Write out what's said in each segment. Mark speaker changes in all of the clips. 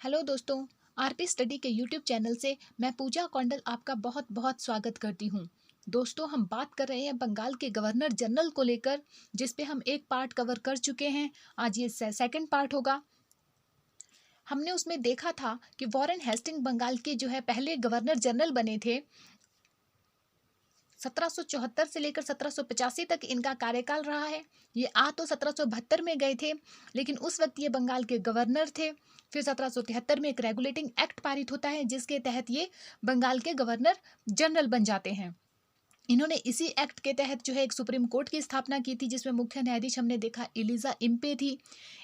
Speaker 1: Hello दोस्तों। RP study के YouTube channel से मैं पूजा कौंडल आपका बहुत बहुत स्वागत करती हूँ। दोस्तों, हम बात कर रहे हैं बंगाल के गवर्नर जनरल को लेकर, जिस पे हम एक पार्ट कवर कर चुके हैं। आज ये सेकंड पार्ट होगा। हमने उसमें देखा था कि वॉरेन हेस्टिंग बंगाल के जो है पहले गवर्नर जनरल बने थे। 1774 से लेकर 1785 तक इनका कार्यकाल रहा है। ये आ तो 1772 में गए थे, लेकिन उस वक्त ये बंगाल के गवर्नर थे। फिर 1773 में एक रेगुलेटिंग एक्ट पारित होता है, जिसके तहत ये बंगाल के गवर्नर जनरल बन जाते हैं। इन्होंने इसी एक्ट के तहत जो है एक सुप्रीम कोर्ट की स्थापना की थी, जिसमें मुख्य न्यायाधीश हमने देखा एलिजा इम्पे थी।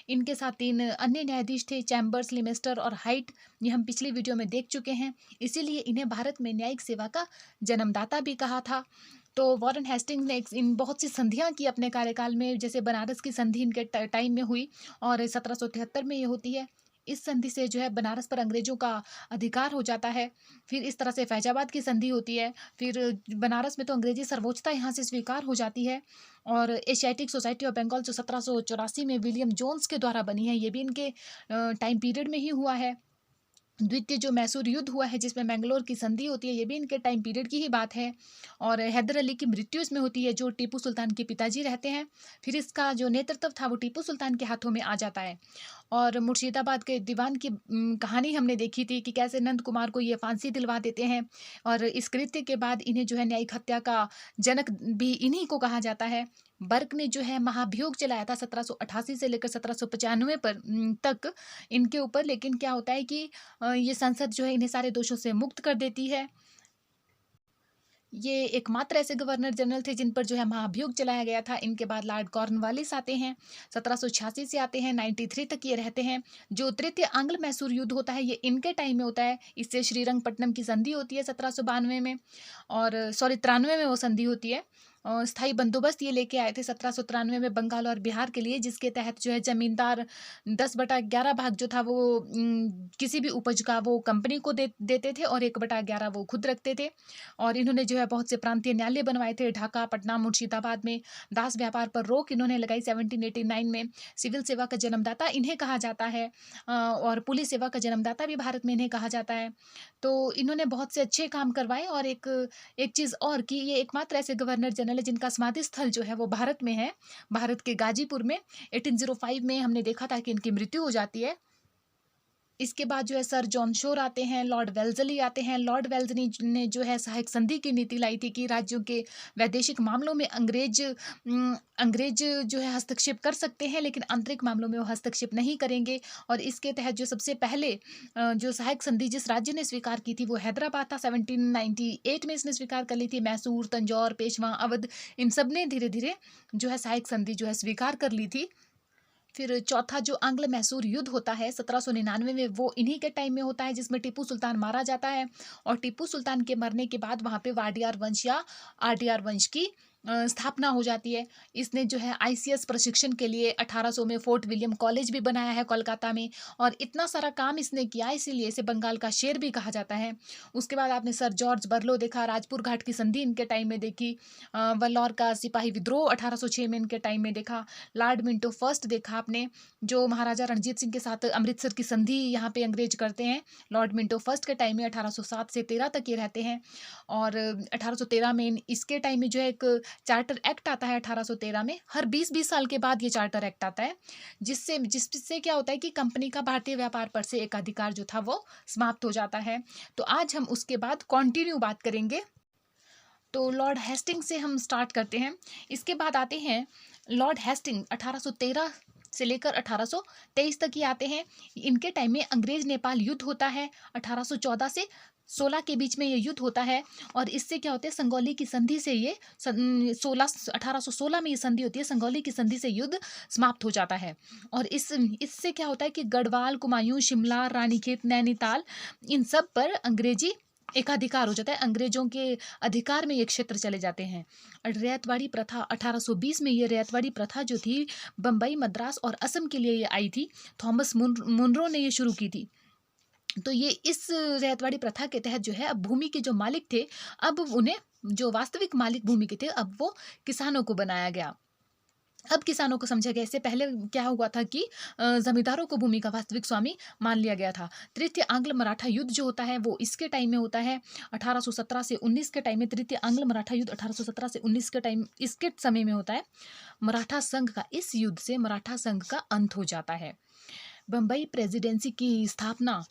Speaker 1: इनके साथ 3 अन्य न्यायाधीश थे, चैम्बर्स, लिमेस्टर और हाइट। ये हम पिछली वीडियो में देख चुके हैं। इसीलिए इन्हें भारत में न्यायिक सेवा का जन्मदाता भी कहा था। तो वॉरेन हेस्टिंग्स ने इन बहुत सी संधियां की अपने कार्यकाल में, जैसे बनारस की संधि इनके टाइम में हुई और 1773 में ये होती है। इस संधि से जो है बनारस पर अंग्रेजों का अधिकार हो जाता है। फिर इस तरह से फैजाबाद की संधि होती है। फिर बनारस में तो अंग्रेजी सर्वोच्चता यहाँ से स्वीकार हो जाती है। और एशियाटिक सोसाइटी ऑफ बंगाल जो 1784 में विलियम जोन्स के द्वारा बनी है, ये भी इनके टाइम पीरियड में ही हुआ है। द्वितीय जो मैसूर युद्ध हुआ है, जिसमें मैंगलोर की संधि होती है, ये भी इनके टाइम पीरियड की ही बात है। और हैदर अली की मृत्यु इसमें होती है, जो टीपू सुल्तान के पिताजी रहते हैं। फिर इसका जो नेतृत्व था वो टीपू सुल्तान के हाथों में आ जाता है। और मुर्शिदाबाद के दीवान की कहानी हमने देखी थी कि कैसे नंद कुमार को ये फांसी दिलवा देते हैं। और इस कृत्य के बाद इन्हें जो है न्यायिक हत्या का जनक भी इन्हीं को कहा जाता है। बर्क ने जो है महाभियोग चलाया था 1788 से लेकर 1795 पर तक इनके ऊपर। लेकिन क्या होता है कि ये संसद जो है इन्हें सारे दोषों से मुक्त कर देती है। ये एकमात्र ऐसे गवर्नर जनरल थे जिन पर जो है महाभियोग चलाया गया था। इनके बाद लॉर्ड कॉर्नवालिस आते हैं, 1786 से आते हैं, 93 तक ये रहते हैं। जो तृतीय आंग्ल मैसूर युद्ध होता है, ये इनके टाइम में होता है। इससे श्रीरंगपट्टनम की संधि होती है 1792 में, और सॉरी 93 में वो संधि होती है। स्थायी बंदोबस्त ये लेके आए थे 1793 में बंगाल और बिहार के लिए, जिसके तहत जो है जमींदार 10/11 भाग जो था वो किसी भी उपज का वो कंपनी को देते थे, और 1/11 वो खुद रखते थे। और इन्होंने जो है बहुत से प्रांतीय न्यायालय बनवाए थे, ढाका, पटना, मुर्शिदाबाद में। दास व्यापार पर रोक इन्होंने लगाई 1789 में। सिविल सेवा का जन्मदाता इन्हें कहा जाता है, और पुलिस सेवा का जन्मदाता भी भारत में इन्हें कहा जाता है। तो इन्होंने बहुत से अच्छे काम करवाए। और एक एक चीज़ और कि ये एकमात्र ऐसे गवर्नर जनरल है जिनका समाधि स्थल जो है वो भारत में है, भारत के गाजीपुर में। 1805 में हमने देखा था कि इनकी मृत्यु हो जाती है। इसके बाद जो है सर जॉन शोर आते हैं, लॉर्ड वेल्जली आते हैं। लॉर्ड वेल्जली ने जो है सहायक संधि की नीति लाई थी कि राज्यों के वैदेशिक मामलों में अंग्रेज जो है हस्तक्षेप कर सकते हैं, लेकिन आंतरिक मामलों में वो हस्तक्षेप नहीं करेंगे। और इसके तहत जो सबसे पहले जो सहायक संधि जिस राज्य ने स्वीकार की थी वो हैदराबाद था। 1798 में इसने स्वीकार कर ली थी। मैसूर, तंजौर, पेशवा, अवध, इन सब ने धीरे धीरे जो है सहायक संधि जो है स्वीकार कर ली थी। फिर चौथा जो आंग्ल मैसूर युद्ध होता है 1799 में, वो इन्हीं के टाइम में होता है, जिसमें टीपू सुल्तान मारा जाता है। और टीपू सुल्तान के मरने के बाद वहाँ पे वाडियार वंश या आडियार वंश की स्थापना हो जाती है। इसने जो है आईसीएस प्रशिक्षण के लिए 1800 में फोर्ट विलियम कॉलेज भी बनाया है कोलकाता में। और इतना सारा काम इसने किया, इसीलिए इसे बंगाल का शेर भी कहा जाता है। उसके बाद आपने सर जॉर्ज बर्लो देखा, राजपुर घाट की संधि इनके टाइम में देखी। वल्लौर का सिपाही विद्रोह 1806 में इनके टाइम में देखा। लॉर्ड मिंटो फर्स्ट देखा आपने, जो महाराजा रणजीत सिंह के साथ अमृतसर की संधि यहाँ पे अंग्रेज करते हैं। लॉर्ड मिंटो फर्स्ट के टाइम में 1807 से 13 तक ये रहते हैं। और 1813 में इसके टाइम में जो है एक चार्टर एक्ट आता है 1813 में। हर 20-20 साल के बाद ये चार्टर एक्ट आता है, जिससे क्या होता है कि कंपनी का भारतीय व्यापार पर से एक अधिकार जो था वो समाप्त हो जाता है। तो आज हम उसके बाद कंटिन्यू बात करेंगे। तो लॉर्ड हेस्टिंग से हम स्टार्ट करते हैं। इसके बाद आते हैं लॉर्ड हेस्टिंग, 1813 से लेकर 1823 तक ही आते हैं। इनके टाइम में अंग्रेज नेपाल युद्ध होता है 1814 से 16 के बीच में ये युद्ध होता है। और इससे क्या होता है, संगौली की संधि से ये 1816 में ये संधि होती है। संगौली की संधि से युद्ध समाप्त हो जाता है। और इससे क्या होता है कि गढ़वाल, कुमायूं, शिमला, रानीखेत, नैनीताल, इन सब पर अंग्रेजी एकाधिकार हो जाता है। अंग्रेजों के अधिकार में ये क्षेत्र चले जाते हैं। रैयतवाड़ी प्रथा 1820 में, ये रैयतवाड़ी प्रथा जो थी बम्बई, मद्रास और असम के लिए ये आई थी। थॉमस मुनरो ने ये शुरू की थी। तो ये इस रैयतवाड़ी प्रथा के तहत जो है अब भूमि के जो मालिक थे, अब उन्हें जो वास्तविक मालिक भूमि के थे, अब वो किसानों को बनाया गया। अब किसानों को समझा गया। इससे पहले क्या हुआ था कि जमींदारों को भूमि का वास्तविक स्वामी मान लिया गया था। तृतीय आंग्ल मराठा युद्ध जो होता है वो इसके टाइम में होता है 1817 से 19 के टाइम में। तृतीय आंग्ल मराठा युद्ध 1817 से 19 के टाइम इसके समय में होता है। मराठा संघ का, इस युद्ध से मराठा संघ का अंत हो जाता है। बम्बई प्रेसिडेंसी की स्थापना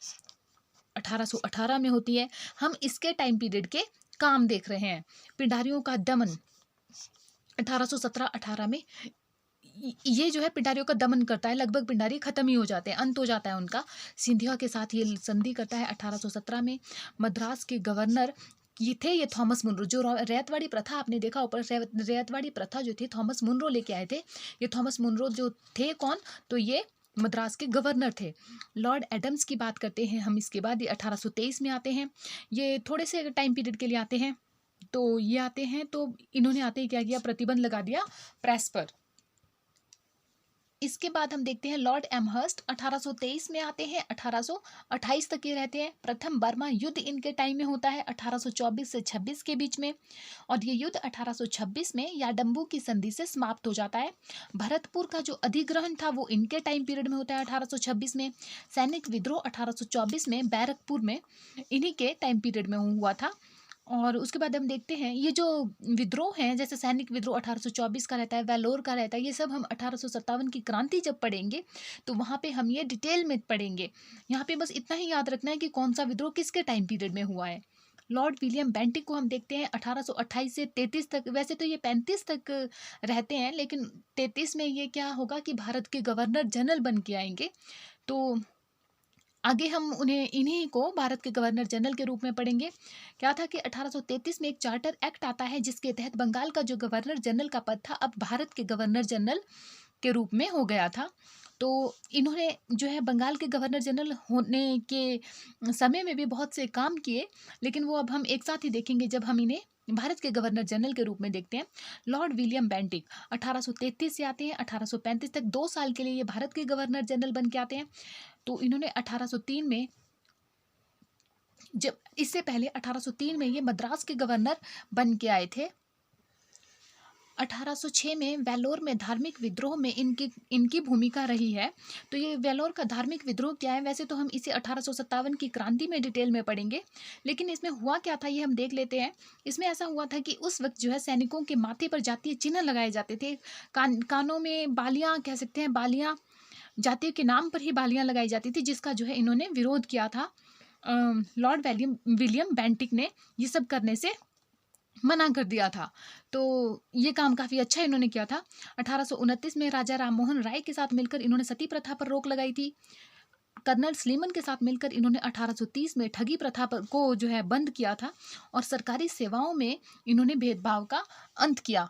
Speaker 1: 1818 में होती है। हम इसके टाइम पीरियड के काम देख रहे हैं। पिंडारियों का दमन 1817-18 में ये जो है पिंडारियों का दमन करता है। लगभग पिंडारी खत्म ही हो जाते हैं, अंत हो जाता है उनका। सिंधिया के साथ ये संधि करता है 1817 में। मद्रास के गवर्नर ये थॉमस मुनरो। जो रैयतवाड़ी प्रथा आपने देखा ऊपर, रैयतवाड़ी प्रथा जो थी थॉमस मुनरो लेके आए थे। ये थॉमस मुनरो जो थे कौन, तो ये मद्रास के गवर्नर थे। लॉर्ड एडम्स की बात करते हैं हम इसके बाद। ये 1823 में आते हैं। ये थोड़े से टाइम पीरियड के लिए आते हैं। तो ये आते हैं तो इन्होंने आते ही क्या किया, प्रतिबंध लगा दिया प्रेस पर। इसके बाद हम देखते हैं लॉर्ड एमहर्स्ट 1823 में आते हैं, 1828 तक ये रहते हैं। प्रथम बर्मा युद्ध इनके टाइम में होता है 1824 से 26 के बीच में, और ये युद्ध 1826 में याडम्बू की संधि से समाप्त हो जाता है। भरतपुर का जो अधिग्रहण था वो इनके टाइम पीरियड में होता है 1826 में। सैनिक विद्रोह 1824 में बैरकपुर में इन्हीं के टाइम पीरियड में हुआ था। और उसके बाद हम देखते हैं ये जो विद्रोह हैं, जैसे सैनिक विद्रोह 1824 का रहता है, वेलोर का रहता है, ये सब हम 1857 की क्रांति जब पढ़ेंगे तो वहाँ पे हम ये डिटेल में पढ़ेंगे। यहाँ पे बस इतना ही याद रखना है कि कौन सा विद्रोह किसके टाइम पीरियड में हुआ है। लॉर्ड विलियम बेंटिक को हम देखते हैं 1828 से 33 तक। वैसे तो ये 35 तक रहते हैं, लेकिन 33 में ये क्या होगा कि भारत के गवर्नर जनरल बन के आएंगे। तो आगे हम उन्हें, इन्हीं को भारत के गवर्नर जनरल के रूप में पढ़ेंगे। क्या था कि 1833 में एक चार्टर एक्ट आता है जिसके तहत बंगाल का जो गवर्नर जनरल का पद था अब भारत के गवर्नर जनरल के रूप में हो गया था। तो इन्होंने जो है बंगाल के गवर्नर जनरल होने के समय में भी बहुत से काम किए, लेकिन वो अब हम एक साथ ही देखेंगे जब हम इन्हें भारत के गवर्नर जनरल के रूप में देखते हैं। लॉर्ड विलियम बेंटिक 1833 से आते हैं 1835 तक, 2 साल के लिए ये भारत के गवर्नर जनरल बन के आते हैं। तो इन्होंने 1803 में, जब इससे पहले 1803 में ये मद्रास के गवर्नर बन के आए थे। 1806 में वेलोर में धार्मिक विद्रोह में इनकी भूमिका रही है। तो ये वेलोर का धार्मिक विद्रोह क्या है, वैसे तो हम इसे 1857 की क्रांति में डिटेल में पढ़ेंगे, लेकिन इसमें हुआ क्या था ये हम देख लेते हैं। इसमें ऐसा हुआ था कि उस वक्त जो है सैनिकों के माथे पर जातीय चिन्ह लगाए जाते थे। कानों में बालियां, कह सकते हैं बालियां, जातियों के नाम पर ही बालियां लगाई जाती थी, जिसका जो है इन्होंने विरोध किया था। लॉर्ड विलियम बेंटिक ने ये सब करने से मना कर दिया था। तो ये काम काफ़ी अच्छा इन्होंने किया था। 1829 में राजा राममोहन राय के साथ मिलकर इन्होंने सती प्रथा पर रोक लगाई थी। कर्नल स्लीमन के साथ मिलकर इन्होंने 1830 में ठगी प्रथा को जो है बंद किया था, और सरकारी सेवाओं में इन्होंने भेदभाव का अंत किया।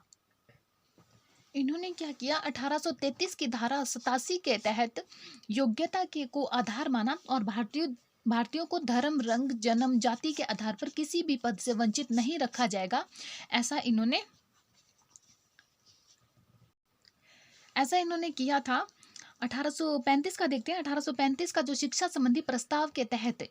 Speaker 1: इन्होंने क्या किया, 1833 की धारा 87 के तहत योग्यता के को आधार माना, और भारतीयों को धर्म, रंग, जन्म, जाति के आधार पर किसी भी पद से वंचित नहीं रखा जाएगा, ऐसा इन्होंने किया था। 1835 का देखते हैं। 1835 का जो शिक्षा संबंधी प्रस्ताव के तहत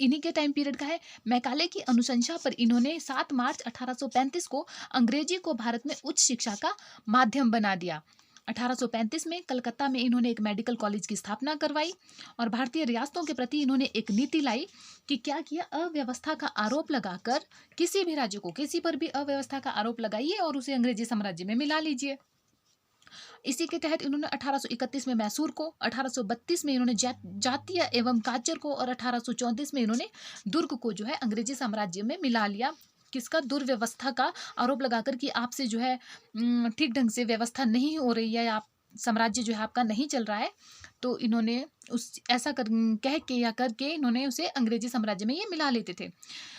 Speaker 1: इन्हीं के टाइम पीरियड का है। मैकाले की अनुशंसा पर इन्होंने 7 मार्च 1835 को अंग्रेजी को भारत में उच्च शिक्षा का माध्यम बना दिया। 1835 में कलकत्ता में इन्होंने एक मेडिकल कॉलेज की स्थापना करवाई, और भारतीय रियासतों के प्रति इन्होंने एक नीति लाई कि क्या किया, अव्यवस्था का आरोप लगाकर किसी भी राज्य को, किसी पर भी अव्यवस्था का आरोप लगाइए और उसे अंग्रेजी साम्राज्य में मिला लीजिए। इसी के तहत इन्होंने 1831 में मैसूर को, 1832 में इन्होंने जातीय एवं काचर को, और 1834 में इन्होंने दुर्ग को जो है अंग्रेजी साम्राज्य में मिला लिया। किसका, दुर्व्यवस्था का आरोप लगाकर कि आपसे जो है ठीक ढंग से व्यवस्था नहीं हो रही है, आप साम्राज्य जो है आपका नहीं चल रहा है। तो इन्होंने ऐसा कह के या करके इन्होंने उसे अंग्रेजी साम्राज्य में ये मिला लेते थे।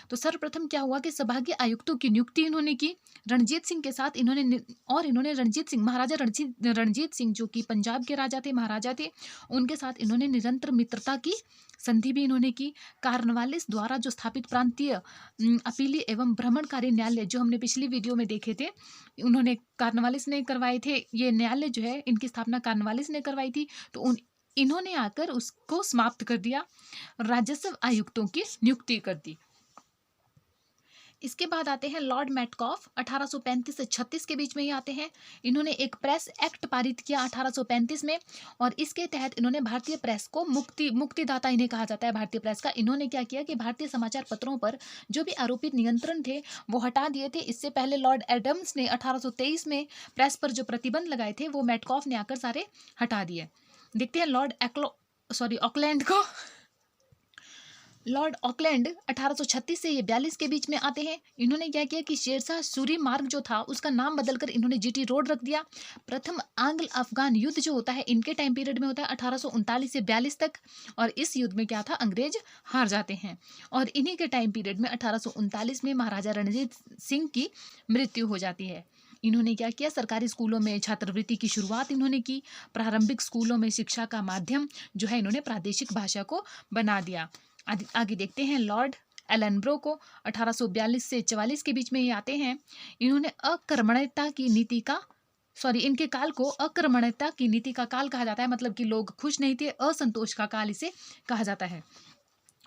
Speaker 1: तो सर्वप्रथम क्या हुआ कि सभागीय आयुक्तों की नियुक्ति इन्होंने की रणजीत सिंह के साथ। इन्होंने रणजीत सिंह, महाराजा रणजीत सिंह जो कि पंजाब के राजा थे, महाराजा थे, उनके साथ इन्होंने निरंतर मित्रता की संधि भी इन्होंने की। कार्नवालिस द्वारा जो स्थापित प्रांतीय अपीली एवं भ्रमणकारी न्यायालय जो हमने पिछली वीडियो में देखे थे, उन्होंने कार्नवालिस ने करवाए थे। ये न्यायालय जो है इनकी स्थापना कार्नवालिस ने करवाई थी। तो इन्होंने आकर उसको समाप्त कर दिया, राजस्व आयुक्तों की नियुक्ति कर दी। इसके बाद आते हैं लॉर्ड मेटकॉफ, 1835 से 36 के बीच में ही आते हैं। इन्होंने एक प्रेस एक्ट पारित किया 1835 में, और इसके तहत इन्होंने भारतीय प्रेस को मुक्तिदाता इन्हें कहा जाता है, भारतीय प्रेस का। इन्होंने क्या किया कि भारतीय समाचार पत्रों पर जो भी आरोपित नियंत्रण थे वो हटा दिए थे। इससे पहले लॉर्ड एडम्स ने 1823 में प्रेस पर जो प्रतिबंध लगाए थे वो मेटकॉफ ने आकर सारे हटा दिए। देखते हैं लॉर्ड ऑकलैंड 1836 से ये 42 के बीच में आते हैं। इन्होंने क्या किया कि शेरशाह सूरी मार्ग जो था उसका नाम बदलकर इन्होंने जीटी रोड रख दिया। प्रथम आंग्ल अफगान युद्ध जो होता है इनके टाइम पीरियड में होता है 1839 से 42 तक, और इस युद्ध में क्या था, अंग्रेज हार जाते हैं। और इन्हीं के टाइम पीरियड में 1839 में महाराजा रणजीत सिंह की मृत्यु हो जाती है। इन्होंने क्या किया, सरकारी स्कूलों में छात्रवृत्ति की शुरुआत इन्होंने की। प्रारंभिक स्कूलों में शिक्षा का माध्यम जो है इन्होंने प्रादेशिक भाषा को बना दिया। आगे देखते हैं लॉर्ड एलनब्रो को, 1842 से 44 के बीच में ये आते हैं। इन्होंने अकर्मण्यता की नीति का इनके काल को अकर्मण्यता की नीति का काल कहा जाता है, मतलब कि लोग खुश नहीं थे, असंतोष का काल इसे कहा जाता है।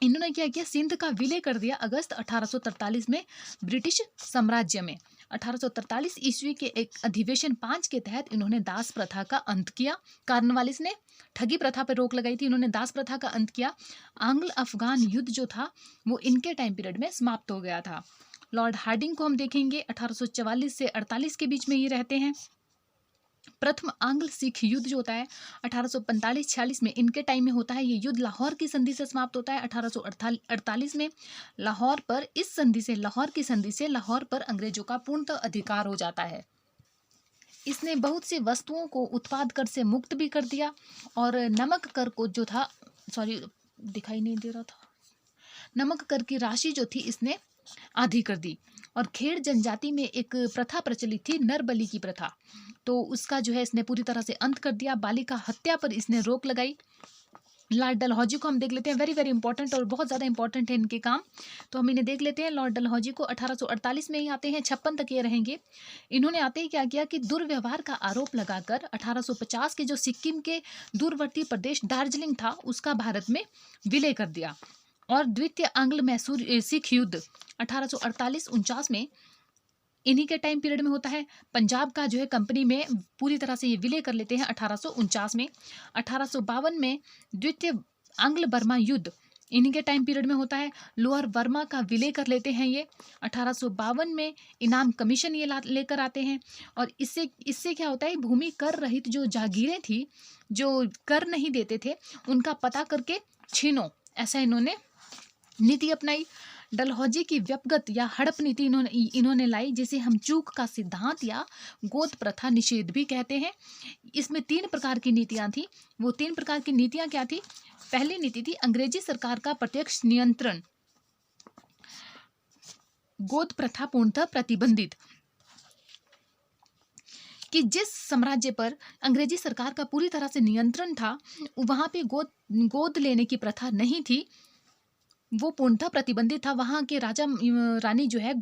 Speaker 1: इन्होंने क्या किया, सिंध का विलय कर दिया अगस्त 1843 में ब्रिटिश साम्राज्य में। 1843 ईस्वी के एक अधिवेशन 5 के तहत इन्होंने दास प्रथा का अंत किया। कार्नवालिस ने ठगी प्रथा पर रोक लगाई थी, इन्होंने दास प्रथा का अंत किया। आंग्ल अफगान युद्ध जो था वो इनके टाइम पीरियड में समाप्त हो गया था। लॉर्ड हार्डिंग को हम देखेंगे, 1844 से 48 के बीच में ये रहते हैं। प्रथम आंग्ल सिख युद्ध जो होता है 1845-46 में इनके टाइम में होता है। ये युद्ध लाहौर की संधि से समाप्त होता है 1848 में। लाहौर की संधि से लाहौर पर अंग्रेजों का पूर्णतः अधिकार हो जाता है। इसने बहुत सी वस्तुओं को उत्पाद कर से मुक्त भी कर दिया, और नमक कर को जो था दिखाई नहीं दे रहा था, नमक कर की राशि जो थी इसने आधी कर दी। और खेड़ जनजाति में एक प्रथा प्रचलित थी, नर बलि की प्रथा, तो उसका जो है इसने पूरी तरह से अंत कर दिया। बालिका हत्या पर इसने रोक लगाई। लॉर्ड डलहौजी को हम देख लेते हैं, वेरी वेरी इंपॉर्टेंट और बहुत ज़्यादा इंपॉर्टेंट है इनके काम, तो हम इन्हें देख लेते हैं। लॉर्ड डलहौजी को 1848 में ही आते हैं, 56 तक ये रहेंगे। इन्होंने आते ही क्या किया कि दुर्व्यवहार का आरोप लगाकर 1850 के जो सिक्किम के दूरवर्ती प्रदेश दार्जिलिंग था उसका भारत में विलय कर दिया। और द्वितीय आंग्ल मैसूर सिख युद्ध 1848-49 में इन्हीं के टाइम पीरियड में होता है। पंजाब का जो है कंपनी में पूरी तरह से ये विलय कर लेते हैं 1849 में। 1852 में द्वितीय आंग्ल बर्मा युद्ध इन्हीं के टाइम पीरियड में होता है। लोअर बर्मा का विलय कर लेते हैं ये 1852 में। इनाम कमीशन ये लेकर आते हैं, और इससे क्या होता है, भूमि कर रहित जो जागीरें थी जो कर नहीं देते थे उनका पता करके छीनो, ऐसा इन्होंने नीति अपनाई। डलहौजी की व्यपगत या हड़प नीति इन्होंने लाई, जिसे हम चूक का सिद्धांत या गोद प्रथा निषेध भी कहते हैं। इसमें 3 प्रकार की नीतियां थी। वो 3 प्रकार की नीतियां क्या थी? पहली नीति थी अंग्रेजी सरकार का प्रत्यक्ष नियंत्रण, गोद प्रथा पूर्णतः प्रतिबंधित, कि जिस साम्राज्य पर अंग्रेजी सरकार का पूरी तरह से नियंत्रण था वहां पे गोद लेने की प्रथा नहीं थी, वो पूर्णतः प्रतिबंधित था। वहाँ के राजा रानी जो है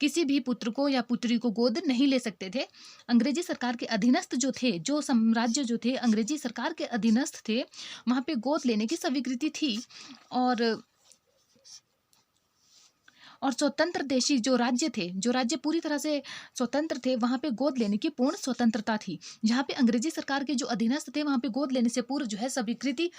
Speaker 1: किसी भी पुत्र को या पुत्री को गोद नहीं ले सकते थे। अंग्रेजी सरकार के अधीनस्थ जो थे, जो साम्राज्य जो थे अंग्रेजी सरकार के अधीनस्थ थे, वहाँ पे गोद लेने की स्वीकृति थी। और स्वतंत्र देशी जो राज्य पूरी तरह से स्वतंत्र थे, वहाँ पे गोद लेने की पूर्ण स्वतंत्रता थी। जहाँ पे अंग्रेजी सरकार के जो अधीनस्थ थे वहाँ पे गोद लेने से पूर्व जो है स्वीकृति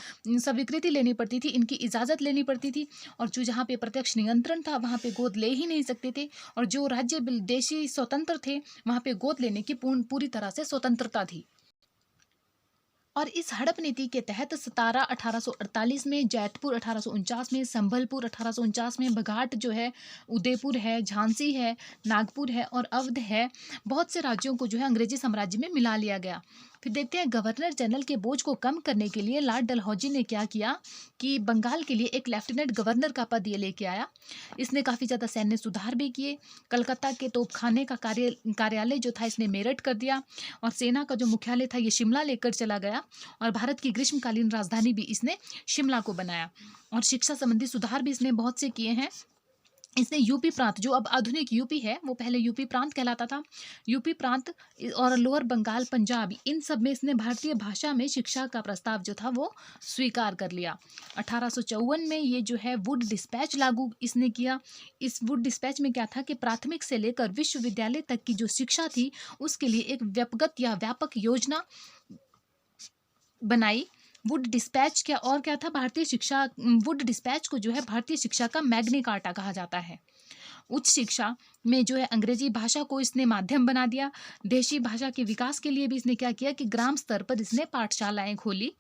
Speaker 1: लेनी पड़ती थी, इनकी इजाज़त लेनी पड़ती थी। और जो जहाँ पे प्रत्यक्ष नियंत्रण था वहाँ पे गोद ले ही नहीं सकते थे, और जो राज्य देशी स्वतंत्र थे वहाँ पे गोद लेने की पूरी तरह से स्वतंत्रता थी। और इस हड़प नीति के तहत सतारा 1848 में, जैतपुर 1849 में, संभलपुर 1849 में, बघाट जो है, उदयपुर है, झांसी है, नागपुर है और अवध है, बहुत से राज्यों को जो है अंग्रेजी साम्राज्य में मिला लिया गया। फिर देखते हैं गवर्नर जनरल के बोझ को कम करने के लिए लॉर्ड डलहौजी ने क्या किया कि बंगाल के लिए एक लेफ्टिनेंट गवर्नर का पद ये लेके आया। इसने काफ़ी ज़्यादा सैन्य सुधार भी किए। कलकत्ता के तोपखाने का कार्यालय जो था इसने मेरठ कर दिया, और सेना का जो मुख्यालय था ये शिमला लेकर चला गया, और भारत की ग्रीष्मकालीन राजधानी भी इसने शिमला को बनाया। और शिक्षा संबंधी सुधार भी इसने बहुत से किए हैं। इसने यूपी प्रांत, जो अब आधुनिक यूपी है, वो पहले यूपी प्रांत कहलाता था। यूपी प्रांत और लोअर बंगाल, पंजाब, इन सब में इसने भारतीय भाषा में शिक्षा का प्रस्ताव जो था वो स्वीकार कर लिया। 1854 में ये जो है वुड डिस्पैच लागू इसने किया। इस वुड डिस्पैच में क्या था कि प्राथमिक से लेकर विश्वविद्यालय तक की जो शिक्षा थी उसके लिए एक व्यपगत या व्यापक योजना बनाई। वुड डिस्पैच क्या और क्या था, भारतीय शिक्षा, वुड डिस्पैच को जो है भारतीय शिक्षा का मैग्नी कार्टा कहा जाता है। उच्च शिक्षा में जो है अंग्रेजी भाषा को इसने माध्यम बना दिया। देशी भाषा के विकास के लिए भी इसने क्या किया कि ग्राम स्तर पर इसने पाठशालाएं खोली।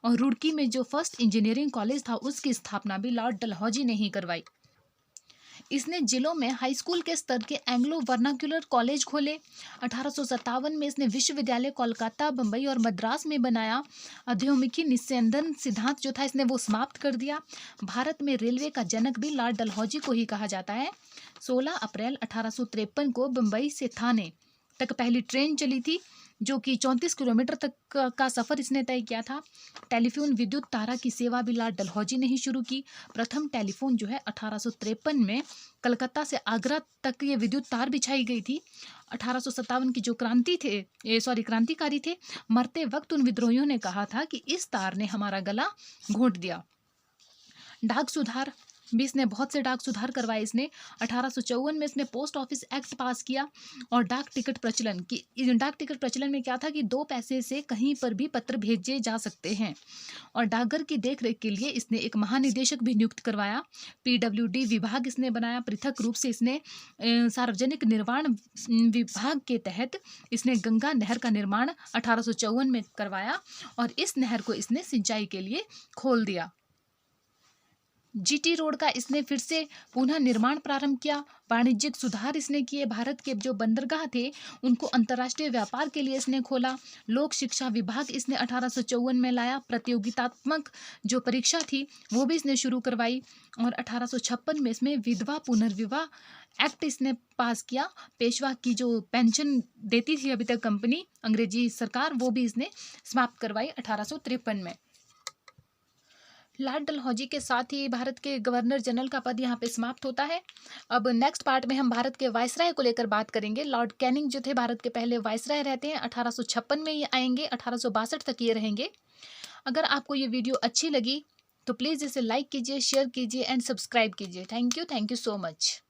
Speaker 1: और रुड़की में जो फर्स्ट इंजीनियरिंग कॉलेज था उसकी स्थापना भी लॉर्ड डलहौजी ने ही करवाई। इसने जिलों में हाई स्कूल के स्तर के एंग्लो वर्नाक्यूलर कॉलेज खोले। 1857 में इसने विश्वविद्यालय कोलकाता, बम्बई और मद्रास में बनाया। अधोमुखी निस्यंदन सिद्धांत जो था इसने वो समाप्त कर दिया। भारत में रेलवे का जनक भी लॉर्ड डलहौजी को ही कहा जाता है। 16 अप्रैल 1853 को बम्बई से थाने तक पहली ट्रेन चली थी, जो कि 34 किलोमीटर तक का सफ़र इसने तय किया था। टेलीफोन विद्युत तारा की सेवा भी लॉर्ड डलहौजी ने ही शुरू की। प्रथम टेलीफोन जो है 1853 में कलकत्ता से आगरा तक ये विद्युत तार बिछाई गई थी। 1857 की जो क्रांतिकारी थे, मरते वक्त उन विद्रोहियों ने कहा था कि इस तार ने हमारा गला घोंट दिया। डाक सुधार भी इसने बहुत से डाक सुधार करवाए। इसने 1854 में इसने पोस्ट ऑफिस एक्ट पास किया। और डाक टिकट प्रचलन में क्या था कि 2 पैसे से कहीं पर भी पत्र भेजे जा सकते हैं। और डाकघर की देखरेख के लिए इसने एक महानिदेशक भी नियुक्त करवाया। पीडब्ल्यूडी विभाग इसने बनाया। पृथक रूप से इसने सार्वजनिक निर्माण विभाग के तहत इसने गंगा नहर का निर्माण 1854 में करवाया और इस नहर को इसने सिंचाई के लिए खोल दिया। जीटी रोड का इसने फिर से पुनः निर्माण प्रारंभ किया। वाणिज्यिक सुधार इसने किए। भारत के जो बंदरगाह थे उनको अंतर्राष्ट्रीय व्यापार के लिए इसने खोला। लोक शिक्षा विभाग इसने 1854 में लाया। प्रतियोगितात्मक जो परीक्षा थी वो भी इसने शुरू करवाई। और 1856 में इसमें विधवा पुनर्विवाह एक्ट इसने पास किया। पेशवा की जो पेंशन देती थी अभी तक कंपनी, अंग्रेजी सरकार, वो भी इसने समाप्त करवाई 1853 में। लॉर्ड डलहौजी के साथ ही भारत के गवर्नर जनरल का पद यहाँ पे समाप्त होता है। अब नेक्स्ट पार्ट में हम भारत के वायसराय को लेकर बात करेंगे। लॉर्ड कैनिंग जो थे भारत के पहले वायसराय रहते हैं। 1856 में ये आएंगे, 1862 तक ये रहेंगे। अगर आपको ये वीडियो अच्छी लगी तो प्लीज़ इसे लाइक कीजिए, शेयर कीजिए एंड सब्सक्राइब कीजिए। Thank you so much.